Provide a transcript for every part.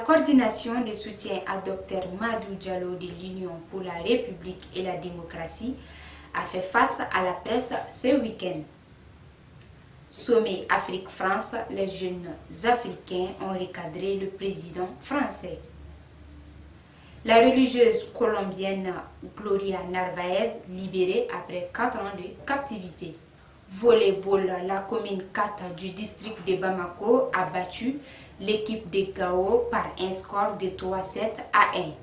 coordination de soutien à Dr Madou Diallo de l'Union pour la République et la démocratie a fait face à la presse ce week-end. Sommet Afrique-France, les jeunes africains ont recadré le président français. La religieuse colombienne Gloria Narvaez libérée après 4 ans de captivité. Volleyball, la commune 4 du district de Bamako a battu l'équipe de Gao par un score de 3-7 à 1.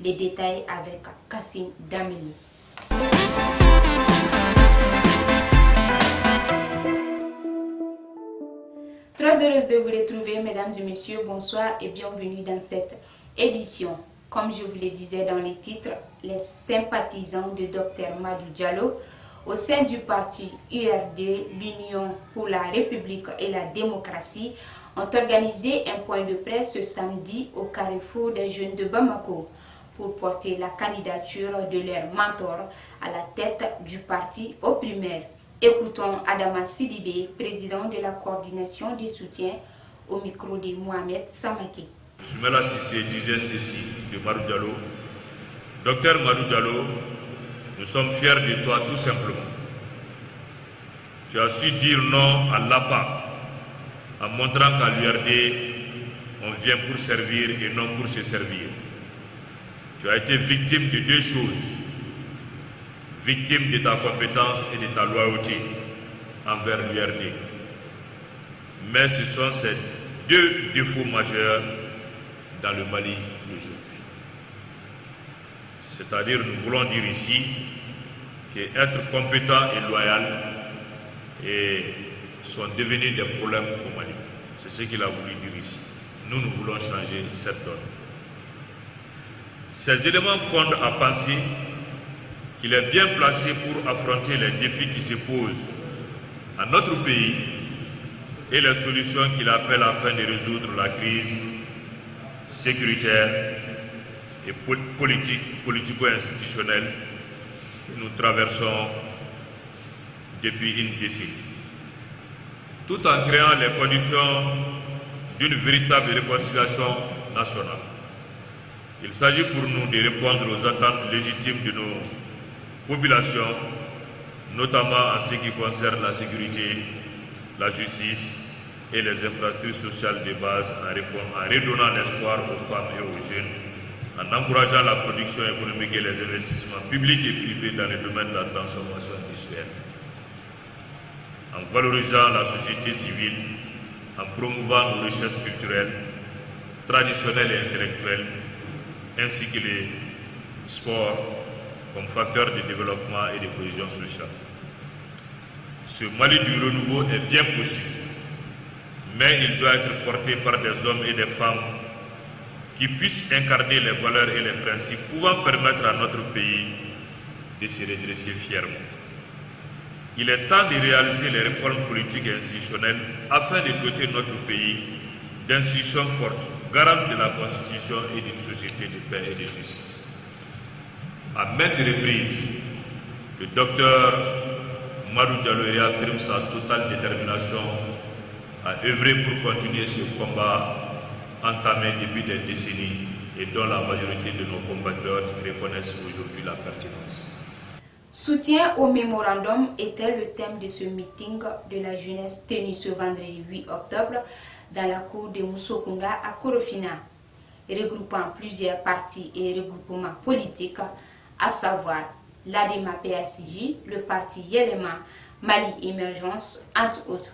Les détails avec Kassim Damini. Très heureuse de vous retrouver, mesdames et messieurs. Bonsoir et bienvenue dans cette édition. Comme je vous le disais dans les titres, les sympathisants de Dr Madou Diallo au sein du parti URD, l'Union pour la République et la démocratie, ont organisé un point de presse ce samedi au carrefour des jeunes de Bamako pour porter la candidature de leur mentor à la tête du parti aux primaires. Écoutons Adama Sidibé, président de la coordination des soutiens, au micro de Mohamed Samake. Soumela Sissé, DJ Sissi de Madou Diallo. Docteur Madou Diallo, nous sommes fiers de toi tout simplement. Tu as su dire non à l'APA en montrant qu'à l'URD, on vient pour servir et non pour se servir. Tu as été victime de deux choses. Victime de ta compétence et de ta loyauté envers l'URD. Mais ce sont ces deux défauts majeurs dans le Mali d'aujourd'hui. C'est-à-dire, nous voulons dire ici qu'être compétent et loyal sont devenus des problèmes au Mali. C'est ce qu'il a voulu dire ici. Nous voulons changer cette donne. Ces éléments fondent à penser qu'il est bien placé pour affronter les défis qui se posent à notre pays et les solutions qu'il appelle afin de résoudre la crise sécuritaire et politico-institutionnelle que nous traversons depuis une décennie, tout en créant les conditions d'une véritable réconciliation nationale. Il s'agit pour nous de répondre aux attentes légitimes de nos populations, notamment en ce qui concerne la sécurité, la justice et les infrastructures sociales de base en redonnant l'espoir aux femmes et aux jeunes, en encourageant la production économique et les investissements publics et privés dans le domaine de la transformation industrielle, en valorisant la société civile, en promouvant nos richesses culturelles, traditionnelles et intellectuelles, ainsi que les sports comme facteur de développement et de cohésion sociale. Ce Mali du renouveau est bien possible, mais il doit être porté par des hommes et des femmes qui puissent incarner les valeurs et les principes pouvant permettre à notre pays de se redresser fièrement. Il est temps de réaliser les réformes politiques et institutionnelles afin de doter notre pays d'institutions fortes, garantes de la Constitution et d'une société de paix et de justice. À maintes reprises, le docteur Madou Diallo réaffirme sa totale détermination à œuvrer pour continuer ce combat entamé depuis des décennies et dont la majorité de nos compatriotes reconnaissent aujourd'hui la pertinence. Soutien au mémorandum était le thème de ce meeting de la jeunesse tenu ce vendredi 8 octobre dans la cour de Moussokunda à Korofina, regroupant plusieurs partis et regroupements politiques, à savoir l'ADEMA PSJ, le parti Yelema, Mali Émergence, entre autres.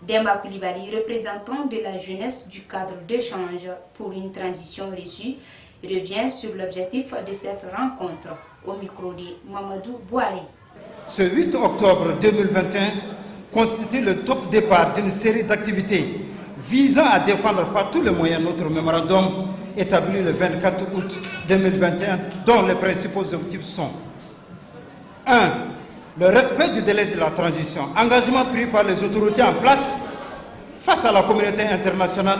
Demba Koulibaly, représentant de la jeunesse du cadre d'échange pour une transition reçue, revient sur l'objectif de cette rencontre au micro de Mamadou Bouari. Ce 8 octobre 2021 constitue le top départ d'une série d'activités visant à défendre par tous les moyens notre mémorandum établi le 24 août 2021, dont les principaux objectifs sont 1. Le respect du délai de la transition, engagement pris par les autorités en place face à la communauté internationale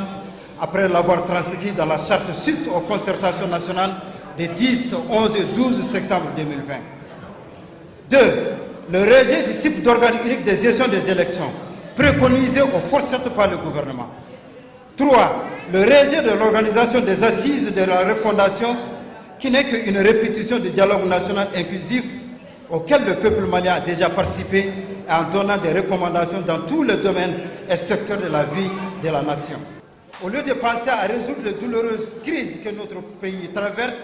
après l'avoir transcrit dans la charte suite aux concertations nationales des 10, 11 et 12 septembre 2020. 2. Le rejet du type d'organe unique de gestion des élections préconisé ou forcé par le gouvernement. 3. Le rejet de l'organisation des assises de la refondation, qui n'est qu'une répétition du dialogue national inclusif auquel le peuple malien a déjà participé en donnant des recommandations dans tous les domaines et secteurs de la vie de la nation. Au lieu de penser à résoudre les douloureuses crises que notre pays traverse,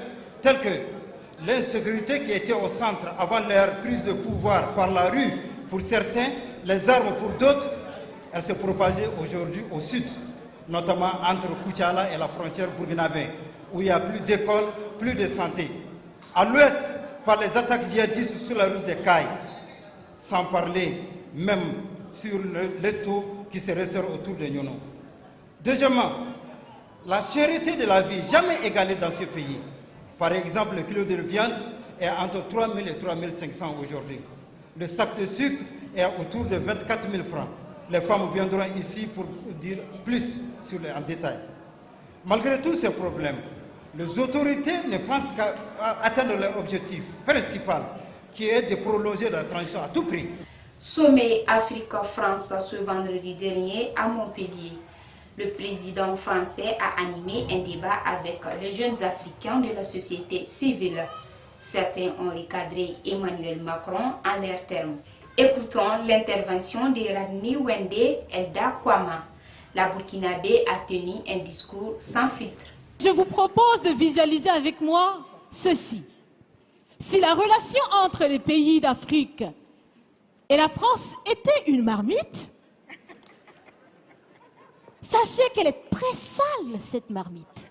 telles que l'insécurité qui était au centre avant leur prise de pouvoir par la rue pour certains, les armes pour d'autres, elle s'est propagée aujourd'hui au sud, notamment entre Koutiala et la frontière burkinabé, où il n'y a plus d'école, plus de santé. À l'ouest, par les attaques djihadistes sur la route des Cailles, sans parler même sur l'étau qui se resserre autour de Nyono. Deuxièmement, la cherté de la vie, jamais égalée dans ce pays. Par exemple, le kilo de viande est entre 3 000 et 3 500 aujourd'hui. Le sac de sucre est autour de 24 000 francs. Les femmes viendront ici pour dire plus en détail. Malgré tous ces problèmes, les autorités ne pensent qu'à atteindre leur objectif principal, qui est de prolonger la transition à tout prix. Sommet Afrique-France ce vendredi dernier à Montpellier. Le président français a animé un débat avec les jeunes Africains de la société civile. Certains ont recadré Emmanuel Macron en leurs termes. Écoutons l'intervention de Ragni Wende Elda Kwama. La Burkinabé a tenu un discours sans filtre. Je vous propose de visualiser avec moi ceci. Si la relation entre les pays d'Afrique et la France était une marmite, sachez qu'elle est très sale, cette marmite.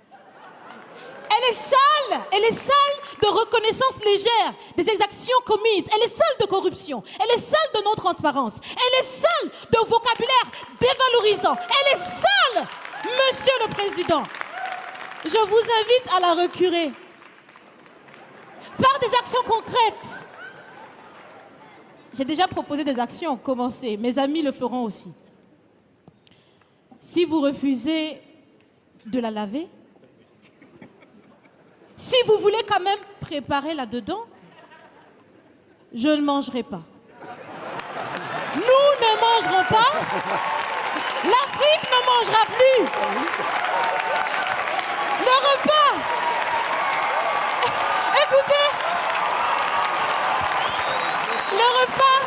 Elle est sale de reconnaissance légère des exactions commises. Elle est sale de corruption. Elle est sale de non-transparence. Elle est sale de vocabulaire dévalorisant. Elle est sale, Monsieur le Président. Je vous invite à la recurer par des actions concrètes. J'ai déjà proposé des actions, commencez. Mes amis le feront aussi. Si vous refusez de la laver, si vous voulez quand même préparer là-dedans, je ne mangerai pas. Nous ne mangerons pas. L'Afrique ne mangera plus. Le repas. Écoutez. Le repas.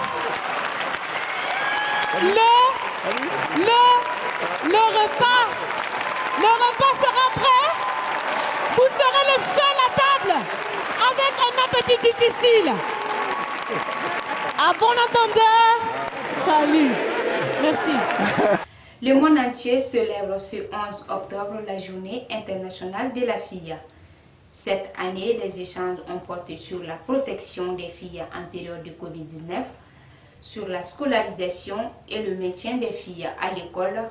Le repas sera prêt. Vous serez le seul à table avec un appétit difficile. À bon entendeur, salut. Merci. Le monde entier célèbre ce 11 octobre la journée internationale de la fille. Cette année, les échanges ont porté sur la protection des filles en période de Covid-19, sur la scolarisation et le maintien des filles à l'école,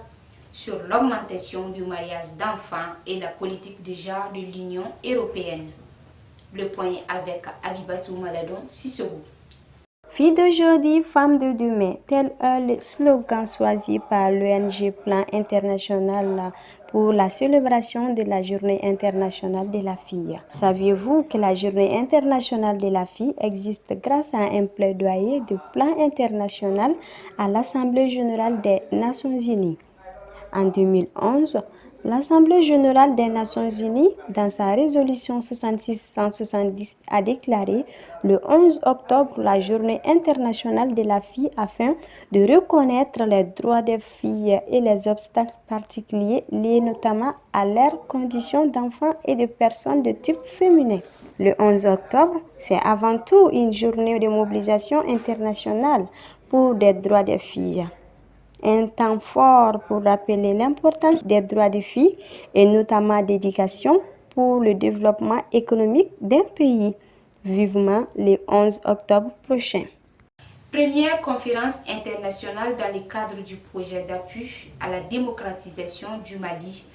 sur l'augmentation du mariage d'enfants et la politique de genre de l'Union européenne. Le point avec Abibatou Maladon Sissoko. Fille d'aujourd'hui, femme de demain, tel est le slogan choisi par l'ONG Plan International pour la célébration de la Journée internationale de la fille. Saviez-vous que la Journée internationale de la fille existe grâce à un plaidoyer de Plan International à l'Assemblée générale des Nations unies? En 2011, l'Assemblée générale des Nations unies, dans sa résolution 66/170, a déclaré le 11 octobre la Journée internationale de la fille afin de reconnaître les droits des filles et les obstacles particuliers liés notamment à leurs conditions d'enfants et de personnes de type féminin. Le 11 octobre, c'est avant tout une journée de mobilisation internationale pour des droits des filles. Un temps fort pour rappeler l'importance des droits des filles et notamment d'éducation pour le développement économique d'un pays. Vivement le 11 octobre prochain. Première conférence internationale dans le cadre du projet d'appui à la démocratisation du Mali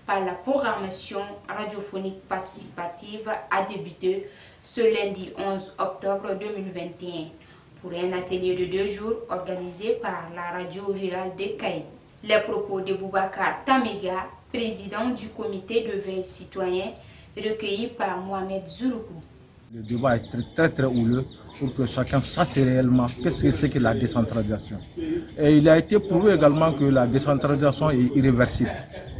par la programmation radiophonique participative a débuté ce lundi 11 octobre 2021. Pour un atelier de 2 jours organisé par la radio rurale de Kaï. Les propos de Boubacar Tamega, président du comité de veille citoyen, recueillis par Mohamed Zouroukou. Le débat est très très houleux pour que chacun sache réellement qu'est-ce que c'est que la décentralisation. Et il a été prouvé également que la décentralisation est irréversible.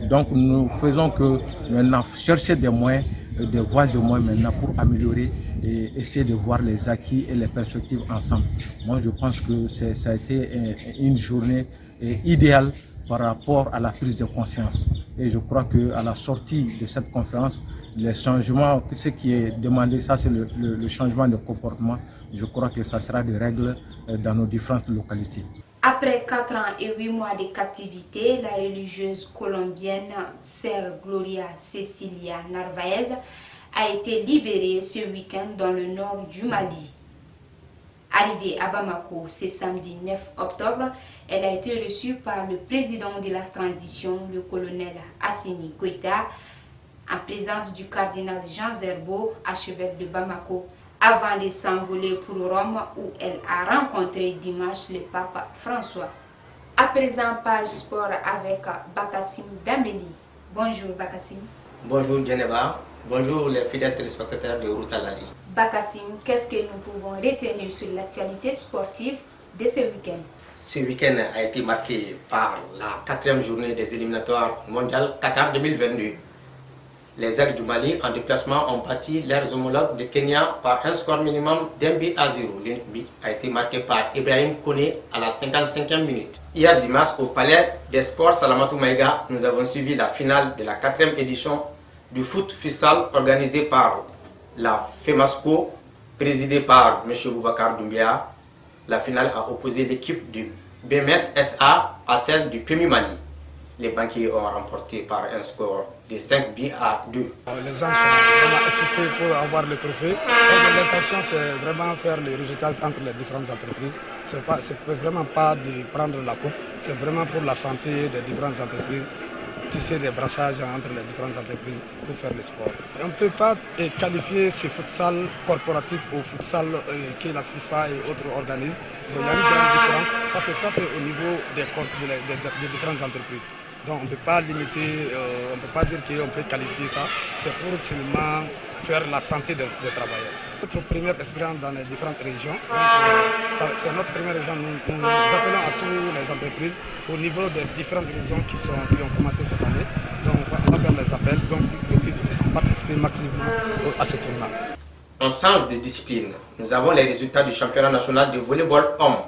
Donc nous faisons que maintenant chercher des moyens, des voies et moyens maintenant pour améliorer et essayer de voir les acquis et les perspectives ensemble. Moi je pense que ça a été une journée idéale par rapport à la prise de conscience. Et je crois qu'à la sortie de cette conférence, les changements, ce qui est demandé, ça c'est le changement de comportement. Je crois que ça sera des règles dans nos différentes localités. Après 4 ans et 8 mois de captivité, la religieuse colombienne Sœur Gloria Cecilia Narvaez a été libérée ce week-end dans le nord du Mali. Arrivée à Bamako ce samedi 9 octobre, elle a été reçue par le président de la transition, le colonel Assimi Goïta, en présence du cardinal Jean Zerbo, archevêque de Bamako, avant de s'envoler pour Rome où elle a rencontré dimanche le pape François. À présent, page sport avec Bakassim Dambeli. Bonjour Bakassim. Bonjour Djeneba. Bonjour les fidèles téléspectateurs de Route à la Ligue. Bakassim, qu'est-ce que nous pouvons retenir sur l'actualité sportive de ce week-end? Ce week-end a été marqué par la 4e journée des éliminatoires mondiales Qatar 2022. Les Aigles du Mali en déplacement ont battu leurs homologues de Kenya par un score minimum d'1-0. L'unique but a été marqué par Ibrahim Koné à la 55e minute. Hier dimanche au Palais des Sports Salamatou Maïga, nous avons suivi la finale de la 4e édition du foot futsal organisé par la FEMASCO, présidée par M. Boubacar Doumbia. La finale a opposé l'équipe du BMS SA à celle du PMI Mali. Les banquiers ont remporté par un score de 5 buts à 2. Les gens sont vraiment excités pour avoir le trophée. L'intention, c'est vraiment faire les résultats entre les différentes entreprises. Ce n'est vraiment pas de prendre la coupe, c'est vraiment pour la santé des différentes entreprises, tisser des brassages entre les différentes entreprises pour faire le sport. On ne peut pas qualifier ce futsal corporatif au futsal que la FIFA et autres organisent. Il y a une grande différence parce que ça c'est au niveau des différentes entreprises. Donc on ne peut pas limiter, on ne peut pas dire qu'on peut qualifier ça. C'est pour seulement faire la santé des travailleurs. Notre première expérience dans les différentes régions, c'est notre première région. Nous appelons à toutes les entreprises au niveau des différentes régions qui ont commencé cette année. Donc on va faire les appels, donc ils puissent participer massivement à ce tournoi. En sens de discipline, nous avons les résultats du championnat national de volleyball homme.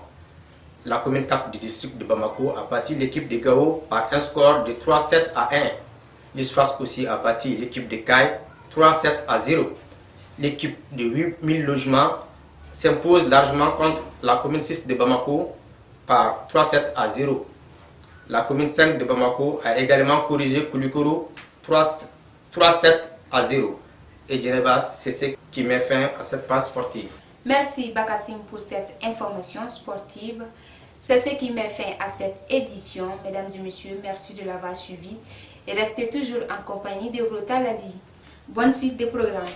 La commune 4 du district de Bamako a battu l'équipe de Gao par un score de 3-7 à 1. L'ISFAS aussi a battu l'équipe de Kai 3-7 à 0. L'équipe de 8000 logements s'impose largement contre la commune 6 de Bamako par 3-7 à 0. La commune 5 de Bamako a également corrigé Koulikoro 3-7 à 0. Et Djeneba, c'est ce qui met fin à cette page sportive. Merci Bakassim pour cette information sportive. C'est ce qui met fin à cette édition. Mesdames et messieurs, merci de l'avoir suivi. Et restez toujours en compagnie de Rotalali. Bonne suite des programmes.